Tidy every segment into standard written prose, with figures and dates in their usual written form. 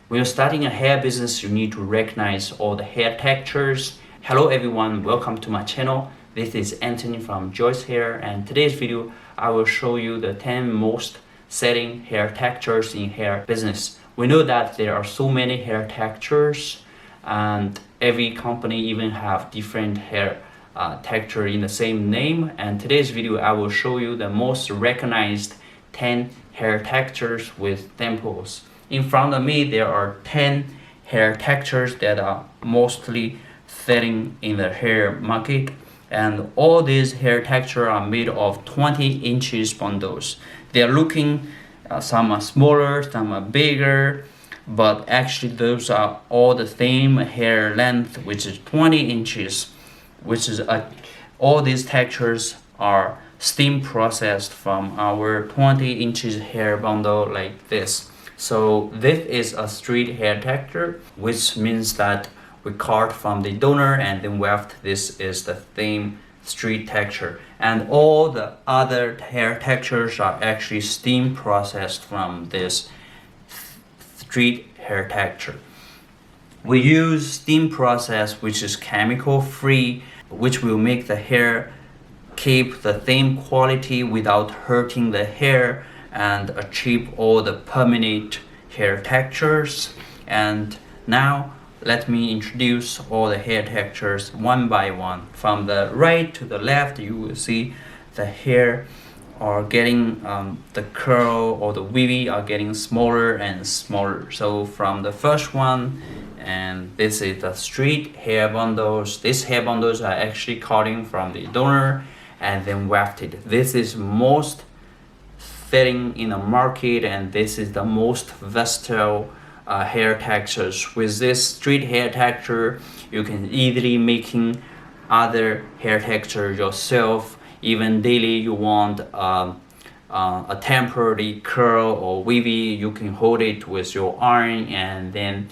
When you're starting a hair business, you need to recognize all the hair textures. Hello everyone, welcome to my channel. This is Anthony from Joice Hair, and today's video I will show you the 10 most selling hair textures in hair business. We know that there are so many hair textures, and every company even have different hair texture in the same name. And today's video I will show you the most recognized 10 hair textures with dimples. In front of me there are 10 hair textures that are mostly selling in the hair market, and all these hair textures are made of 20 inches bundles. They are looking some are smaller, some are bigger, but actually those are all the same hair length, which is 20 inches, which is all these textures are steam processed from our 20 inches hair bundle like this. So this is a straight hair texture, which means that we cut from the donor and then weft. This is the same straight texture, and all the other hair textures are actually steam processed from this straight hair texture. We use steam process, which is chemical free, which will make the hair keep the same quality without hurting the hair and achieve all the permanent hair textures. And now let me introduce all the hair textures one by one. From the right to the left, you will see the hair are getting the curl or the wavy are getting smaller and smaller. So from the first one, and this is the straight hair bundles. These hair bundles are actually cutting from the donor and then wefted. This is most selling in the market, and this is the most versatile hair textures. With this straight hair texture, you can easily making other hair texture yourself. Even daily you want a temporary curl or wavy, you can hold it with your arm and then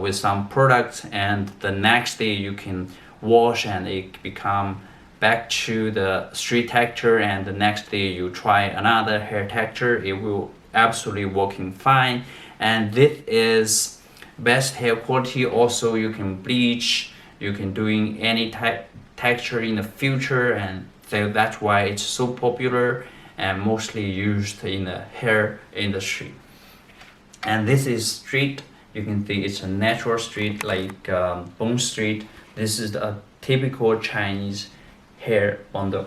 with some products, and the next day you can wash and it become back to the straight texture, and the next day you try another hair texture, it will absolutely working fine. And this is best hair quality. Also you can bleach, you can doing any type texture in the future, and so that's why it's so popular and mostly used in the hair industry. And this is straight. You can see it's a natural straight, like bone straight. This is a typical Chinese hair bundle.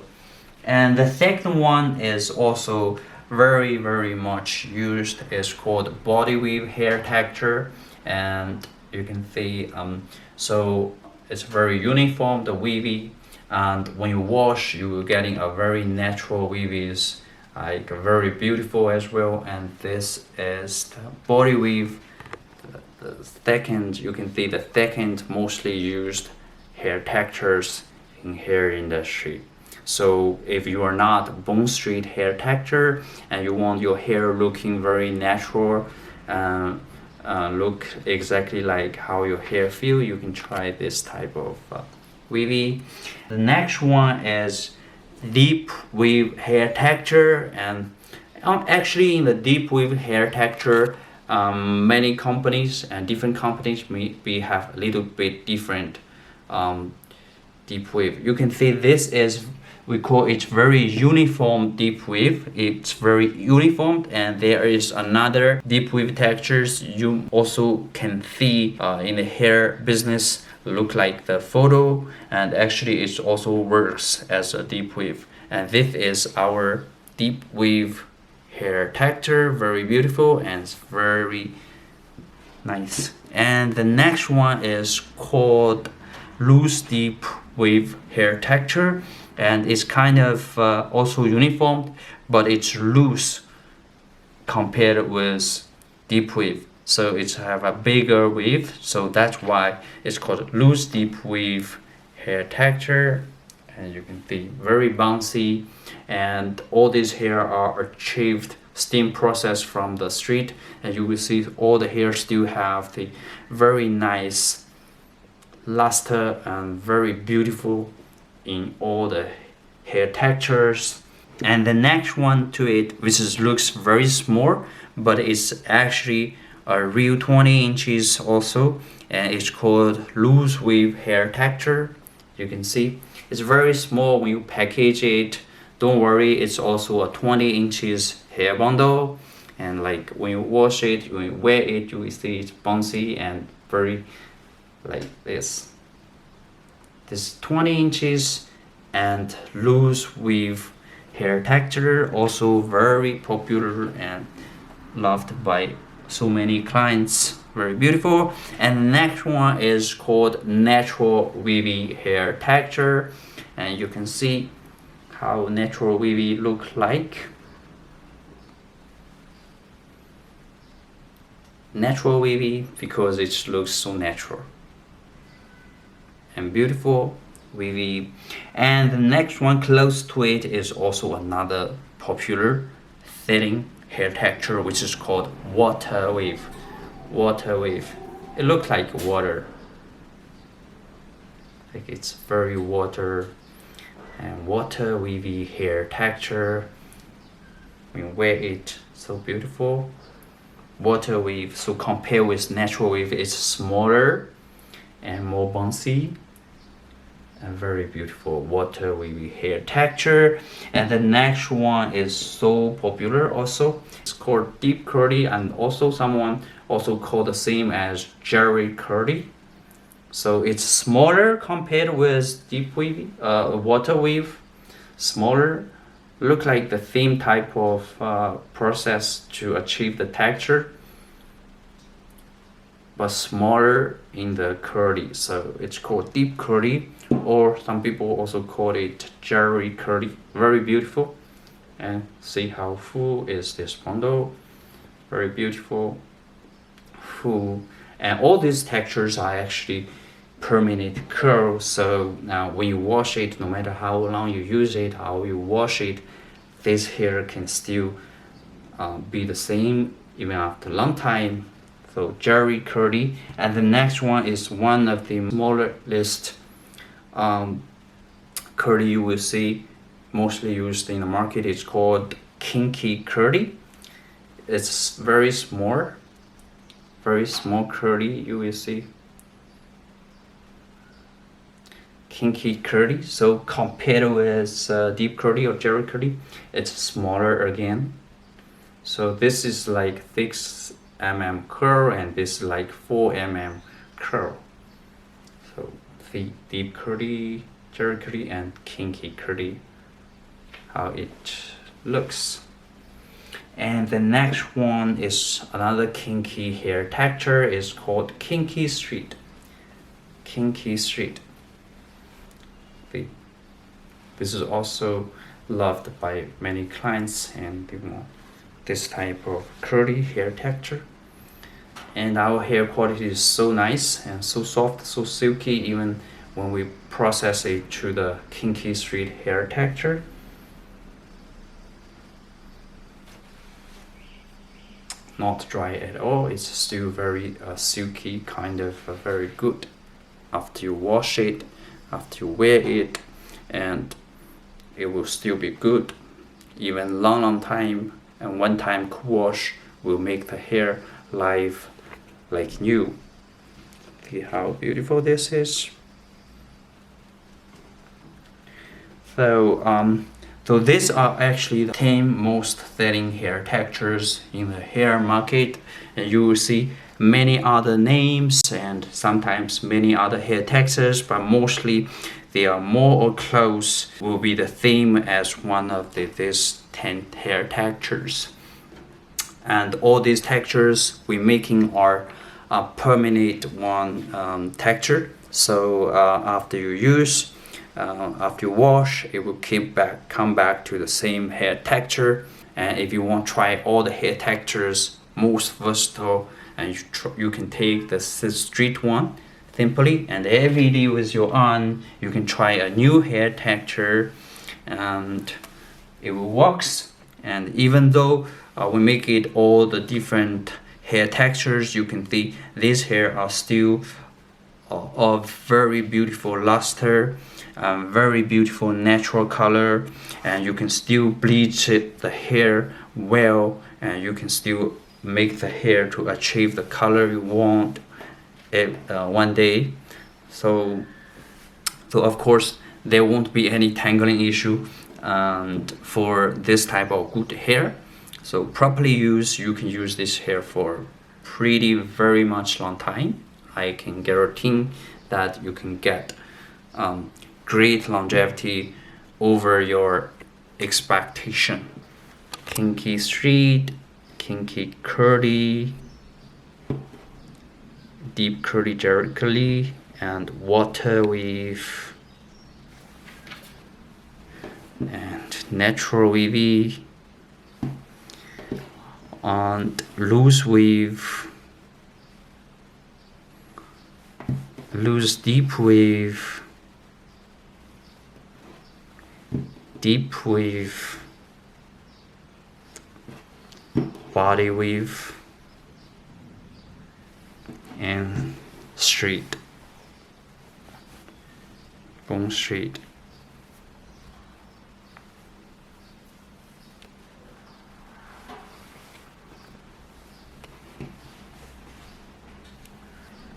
And the second one is also very much used. It's called body weave hair texture, and you can see so it's very uniform, the wavy, and when you wash you will getting a very natural wavies, like very beautiful as well. And this is the body weave, the second, you can see the second mostly used hair textures in hair industry. So if you are not bone straight hair texture and you want your hair looking very natural, look exactly like how your hair feel, you can try this type of wavy. The next one is deep wave hair texture, and actually in the deep wave hair texture, many companies and different companies may have a little bit different deep wave. You can see this is, we call it very uniform deep wave. It's very uniform, and there is another deep wave textures you also can see in the hair business, look like the photo, and actually it also works as a deep wave. And this is our deep wave hair texture, very beautiful and it's very nice. And the next one is called loose deep wave hair texture, and it's kind of also uniform, but it's loose compared with deep wave. So it's have a bigger wave, so that's why it's called loose deep wave hair texture. And you can see very bouncy, and all these hair are achieved steam process from the street, and you will see all the hair still have the very nice luster and very beautiful in all the hair textures. And the next one to it, which is looks very small, but it's actually a real 20 inches also, and it's called loose wave hair texture. You can see it's very small when you package it. Don't worry, it's also a 20 inches hair bundle, and like when you wash it, when you wear it, you will see it's bouncy and very like this 20 inches and loose wave hair texture, also very popular and loved by so many clients. Very beautiful. And the next one is called natural wavy hair texture, and you can see how natural wavy look like. Natural wavy because it looks so natural and beautiful wavy. And the next one close to it is also another popular thinning hair texture, which is called water wave. Water wave. It looks like water, like it's very water and water wavy hair texture. When you wear it, so beautiful. Water wave, so compared with natural wave, it's smaller and more bouncy and very beautiful water wavy hair texture. And the next one is so popular also. It's called deep curly, and also someone also called the same as Jerry curly. So it's smaller compared with deep wavy, water wave, smaller. Look like the same type of process to achieve the texture, but smaller in the curly. So it's called deep curly, or some people also call it Jerry curly. Very beautiful. And see how full is this bundle. Very beautiful, full. And all these textures are actually permanent curl, so now when you wash it, no matter how long you use it, how you wash it, this hair can still be the same even after a long time. So Jerry curly. And the next one is one of the smaller list curly you will see mostly used in the market. It's called Kinky Curly. It's very small curly you will see. Kinky Curly. So compared with deep curly or Jerry curly, it's smaller again. So this is like 6 mm curl, and this is like 4 mm curl. So the deep curly, Jerry curly, and Kinky Curly, how it looks. And the next one is another kinky hair texture. Is called Kinky Street. Kinky Street. This is also loved by many clients, and they want this type of curly hair texture. And our hair quality is so nice and so soft, so silky, even when we process it to the Kinky Street hair texture. Not dry at all, it's still very silky, kind of very good after you wash it, after you wear it, and it will still be good even long time. And one time wash will make the hair live like new. See how beautiful this is. So these are actually the 10 most thinning hair textures in the hair market, and you will see many other names and sometimes many other hair textures, but mostly they are more or close will be the theme as one of these 10 hair textures. And all these textures we making are a permanent one texture. So after you use, after you wash, it will come back to the same hair texture. And if you want to try all the hair textures most versatile, and you can take the street one simply, and every day with your on you can try a new hair texture and it will works. And even though we make it all the different hair textures, you can see these hair are still of very beautiful luster, very beautiful natural color, and you can still bleach the hair well, and you can still make the hair to achieve the color you want one day. So of course there won't be any tangling issue and for this type of good hair. So properly used, you can use this hair for very much long time. I can guarantee that you can get great longevity over your expectation. Kinky Street, Kinky Curly, deep curly Jerry curly, and water weave, and natural wavy, and loose weave, loose deep wave, deep wave, body weave, and straight, bone straight.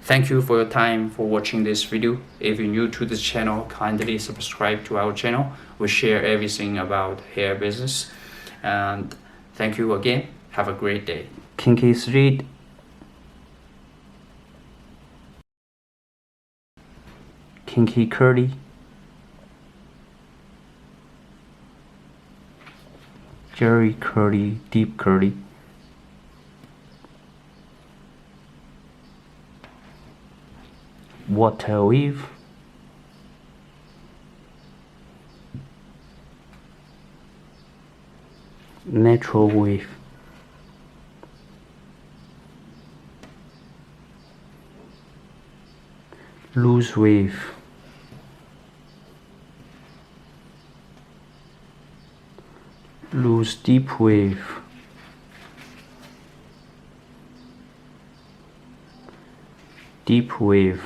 Thank you for your time for watching this video. If you're new to this channel, kindly subscribe to our channel. We share everything about hair business. And thank you again. Have a great day. Kinky Street, Kinky Curly, Jerry Curly, deep curly, water weave, natural wave, loose wave, loose deep wave, deep wave,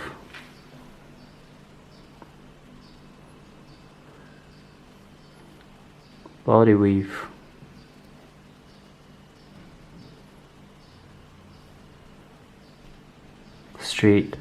body weave, straight.